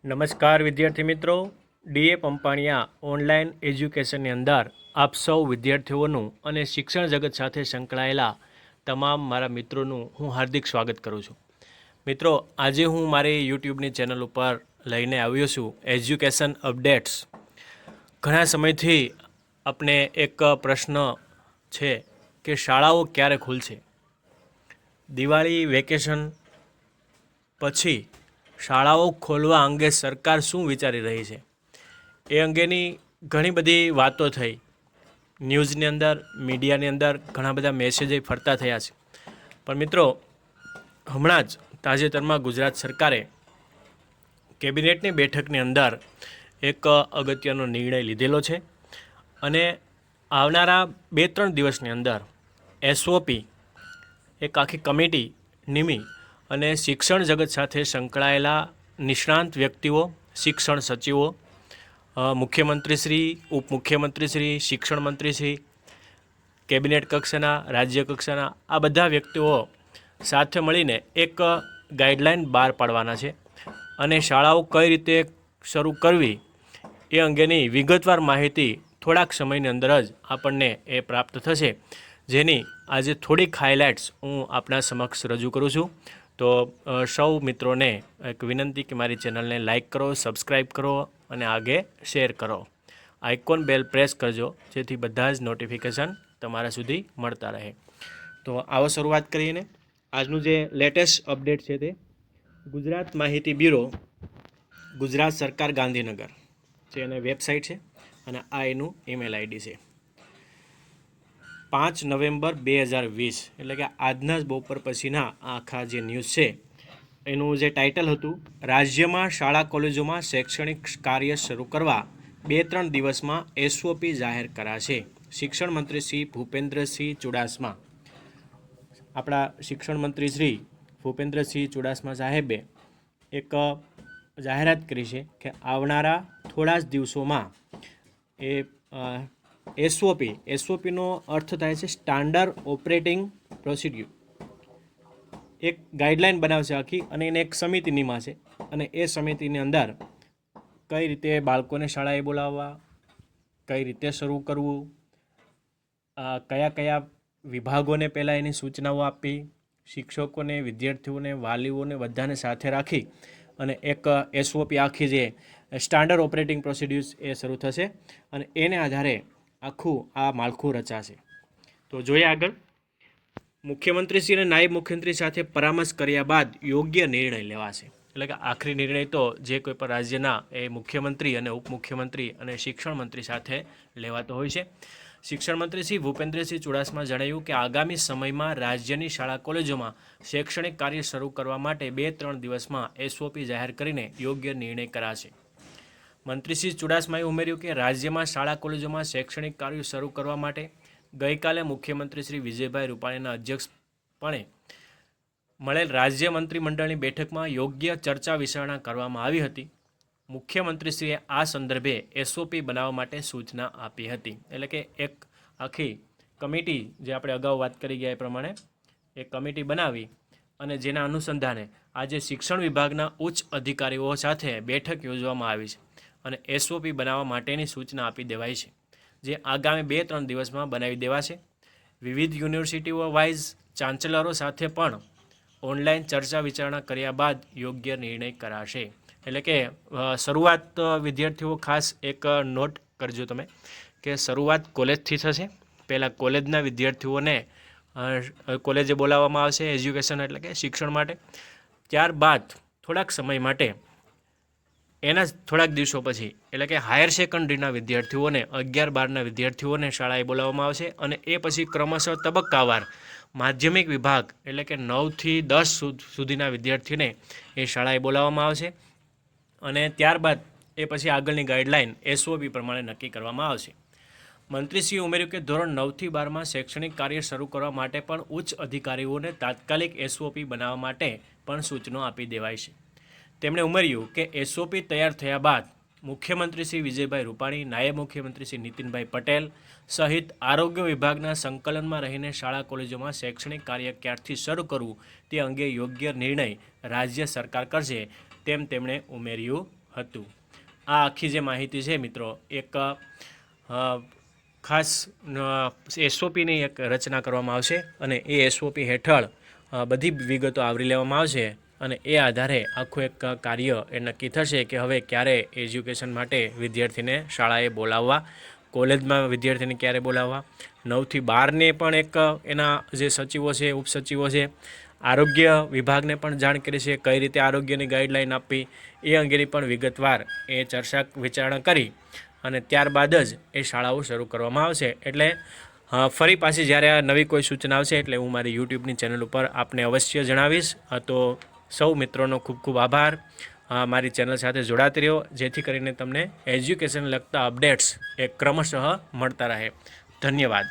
નમસ્કાર વિદ્યાર્થી મિત્રો, ડીએ પંપાણિયા ઓનલાઈન એજ્યુકેશનની અંદર આપ સૌ વિદ્યાર્થીઓનું અને શિક્ષણ જગત સાથે સંકળાયેલા તમામ મારા મિત્રોનું હું હાર્દિક સ્વાગત કરું છું. મિત્રો, આજે હું મારી યુટ્યુબની ચેનલ ઉપર લઈને આવ્યો છું એજ્યુકેશન અપડેટ્સ. ઘણા સમયથી આપણે એક પ્રશ્ન છે કે શાળાઓ ક્યારે ખુલશે. દિવાળી વેકેશન પછી શાળાઓ ખોલવા અંગે સરકાર શું વિચારી રહી છે એ અંગેની ઘણી બધી વાતો થઈ. ન્યૂઝની અંદર, મીડિયાની અંદર ઘણા બધા મેસેજ ફરતા થયા છે. પણ મિત્રો, હમણાં જ તાજેતરમાં ગુજરાત સરકારે કેબિનેટની બેઠકની અંદર એક અગત્યનો નિર્ણય લીધેલો છે અને આવનારા 2-3 દિવસની અંદર એસઓપી એક આખી કમિટી નિમી અને શિક્ષણ જગત સાથે સંકળાયેલા નિષ્ણાંત વ્યક્તિઓ, શિક્ષણ સચિવો, મુખ્યમંત્રીશ્રી, ઉપમુખ્યમંત્રીશ્રી, શિક્ષણ મંત્રીશ્રી, કેબિનેટ કક્ષાના, રાજ્ય કક્ષાના આ બધા વ્યક્તિઓ સાથે મળીને એક ગાઈડલાઈન બહાર પાડવાના છે અને શાળાઓ કઈ રીતે શરૂ કરવી એ અંગેની વિગતવાર માહિતી થોડાક સમયની અંદર જ આપણને એ પ્રાપ્ત થશે, જેની આજે થોડીક હાઇલાઇટ્સ હું આપણા સમક્ષ રજૂ કરું છું. તો સૌ મિત્રોને એક વિનંતી કે મારી ચેનલને લાઇક કરો, સબસ્ક્રાઈબ કરો અને આગે શેર કરો. આઇકોન બેલ પ્રેસ કરજો જેથી બધા જ નોટિફિકેશન તમારા સુધી મળતા રહે. તો આવો શરૂઆત કરીને આજનું જે લેટેસ્ટ અપડેટ છે તે ગુજરાત માહિતી બ્યુરો, ગુજરાત સરકાર, ગાંધીનગર જે એની વેબસાઇટ છે અને આ એનું ઈમેલ આઈડી છે. 5 નવેમ્બર 2020 એટલે કે આજના જ બપોર પછીના આખા જે ન્યૂઝ છે એનું જે ટાઇટલ હતું, રાજ્યમાં શાળા કોલેજોમાં શૈક્ષણિક કાર્ય શરૂ કરવા 2-3 દિવસમાં એસઓપી જાહેર કરાશે. શિક્ષણ મંત્રી શ્રી ભૂપેન્દ્રસિંહ ચુડાસમા, આપણા શિક્ષણ મંત્રી શ્રી ભૂપેન્દ્રસિંહ ચુડાસમા સાહેબે એક જાહેરાત કરી છે કે આવનારા થોડા જ દિવસોમાં એ એસઓપીનો અર્થ થાય છે સ્ટાન્ડર્ડ ઓપરેટિંગ પ્રોસિડ્યુર, એક ગાઈડલાઈન બનાવશે આખી અને એને એક સમિતિ નિમાશે અને એ સમિતિની અંદર કઈ રીતે બાળકોને શાળાએ બોલાવવા, કઈ રીતે શરૂ કરવું, કયા કયા વિભાગોને પહેલાં એની સૂચનાઓ આપી, શિક્ષકોને, વિદ્યાર્થીઓને, વાલીઓને બધાને સાથે રાખી અને એક એસઓપી આખી જે સ્ટાન્ડર્ડ ઓપરેટિંગ પ્રોસિડ્યુર્સ એ શરૂ થશે અને એને આધારે આખું આ માળખું રચાશે. તો જોઈએ આગળ. મુખ્યમંત્રીશ્રી અને નાયબ મુખ્યમંત્રી સાથે પરામર્શ કર્યા બાદ યોગ્ય નિર્ણય લેવાશે. એટલે કે આખરી નિર્ણય તો જે કોઈ પણ રાજ્યના એ મુખ્યમંત્રી અને ઉપમુખ્યમંત્રી અને શિક્ષણ મંત્રી સાથે લેવાતો હોય છે. શિક્ષણ મંત્રી શ્રી ભૂપેન્દ્રસિંહ ચુડાસમા જણાવ્યું કે આગામી સમયમાં રાજ્યની શાળા કોલેજોમાં શૈક્ષણિક કાર્ય શરૂ કરવા માટે 2-3 દિવસમાં એસઓપી જાહેર કરીને યોગ્ય નિર્ણય કરાશે. મંત્રી શ્રી ચુડાસમાએ ઉમેર્યું કે રાજ્યમાં શાળા કોલેજોમાં શૈક્ષણિક કાર્યો શરૂ કરવા માટે ગઈકાલે મુખ્યમંત્રી શ્રી વિજયભાઈ રૂપાણીના અધ્યક્ષપણે મળેલ રાજ્ય મંત્રીમંડળની બેઠકમાં યોગ્ય ચર્ચા વિચારણા કરવામાં આવી હતી. મુખ્યમંત્રીશ્રીએ આ સંદર્ભે એસઓપી બનાવવા માટે સૂચના આપી હતી. એટલે કે એક આખી કમિટી, જે આપણે અગાઉ વાત કરી ગયા એ પ્રમાણે એક કમિટી બનાવી અને જેના અનુસંધાને આજે શિક્ષણ વિભાગના ઉચ્ચ અધિકારીઓ સાથે બેઠક યોજવામાં આવી છે અને એસઓપી બનાવવા માટેની સૂચના આપી દેવાઈ છે, જે આગામી 2-3 દિવસમાં બનાવી દેવાશે. વિવિધ યુનિવર્સિટીઓ વાઇઝ ચાન્સેલરો સાથે પણ ઓનલાઈન ચર્ચા વિચારણા કર્યા બાદ યોગ્ય નિર્ણય કરાશે. એટલે કે શરૂઆત વિદ્યાર્થીઓ ખાસ એક નોટ કરજો તમે કે શરૂઆત કોલેજથી થશે. પહેલાં કોલેજના વિદ્યાર્થીઓને કોલેજે બોલાવવામાં આવશે એજ્યુકેશન એટલે કે શિક્ષણ માટે. ત્યારબાદ થોડાક સમય માટે એના થોડાક દિવસો પછી એટલે કે હાયર સેકન્ડરીના વિદ્યાર્થીઓને, 11-12ના વિદ્યાર્થીઓને શાળાએ બોલાવવામાં આવશે અને એ પછી ક્રમશઃ તબક્કાવાર માધ્યમિક વિભાગ એટલે કે 9થી 10 સુધીના વિદ્યાર્થીને એ શાળાએ બોલાવવામાં આવશે અને ત્યારબાદ એ પછી આગળની ગાઈડલાઈન એસઓપી પ્રમાણે નક્કી કરવામાં આવશે. મંત્રીશ્રીએ ઉમેર્યું કે ધોરણ 9થી 12માં શૈક્ષણિક કાર્ય શરૂ કરવા માટે પણ ઉચ્ચ અધિકારીઓને તાત્કાલિક એસઓપી બનાવવા માટે પણ સૂચનો આપી દેવાય છે. તેમણે ઉમેર્યું કે એસઓપી તૈયાર થયા બાદ મુખ્યમંત્રી શ્રી વિજયભાઈ રૂપાણી, નાયબ મુખ્યમંત્રી શ્રી નીતિનભાઈ પટેલ સહિત આરોગ્ય વિભાગના સંકલનમાં રહીને શાળા કોલેજોમાં શૈક્ષણિક કાર્ય ક્યારથી શરૂ કરવું તે અંગે યોગ્ય નિર્ણય રાજ્ય સરકાર કરશે તેમ તેમણે ઉમેર્યું હતું। આ આખી જે માહિતી છે મિત્રો એક ખાસ એસઓપીની એક રચના કરવામાં આવશે અને એ એસઓપી હેઠળ બધી વિગતો આવરી લેવામાં આવશે અને એ આધારે આખું એક કાર્ય એ નક્કી થશે કે હવે ક્યારે એજ્યુકેશન માટે વિદ્યાર્થીને શાળાએ બોલાવવા, કોલેજમાં વિદ્યાર્થીને ક્યારે બોલાવવા, 9 થી 12ને પણ એક એના જે સચિવો છે, ઉપસચિવો છે, આરોગ્ય વિભાગને પણ જાણ કરી છે કઈ રીતે આરોગ્યની ગાઈડલાઈન આપવી એ અંગેની પણ વિગતવાર એ ચર્ચા વિચારણા કરી અને ત્યારબાદ જ એ શાળાઓ શરૂ કરવામાં આવશે। એટલે ફરી પાછી જ્યારે આ નવી કોઈ સૂચના આવશે એટલે હું મારી યુટ્યુબની ચેનલ ઉપર આપને અવશ્ય જણાવીશ। તો સૌ મિત્રોનો ખૂબ ખૂબ આભાર। મારી ચેનલ સાથે જોડાતી રહ્યો જેથી કરીને તમને એજ્યુકેશન લગતા અપડેટ્સ એ ક્રમશઃ મળતા રહે। ધન્યવાદ।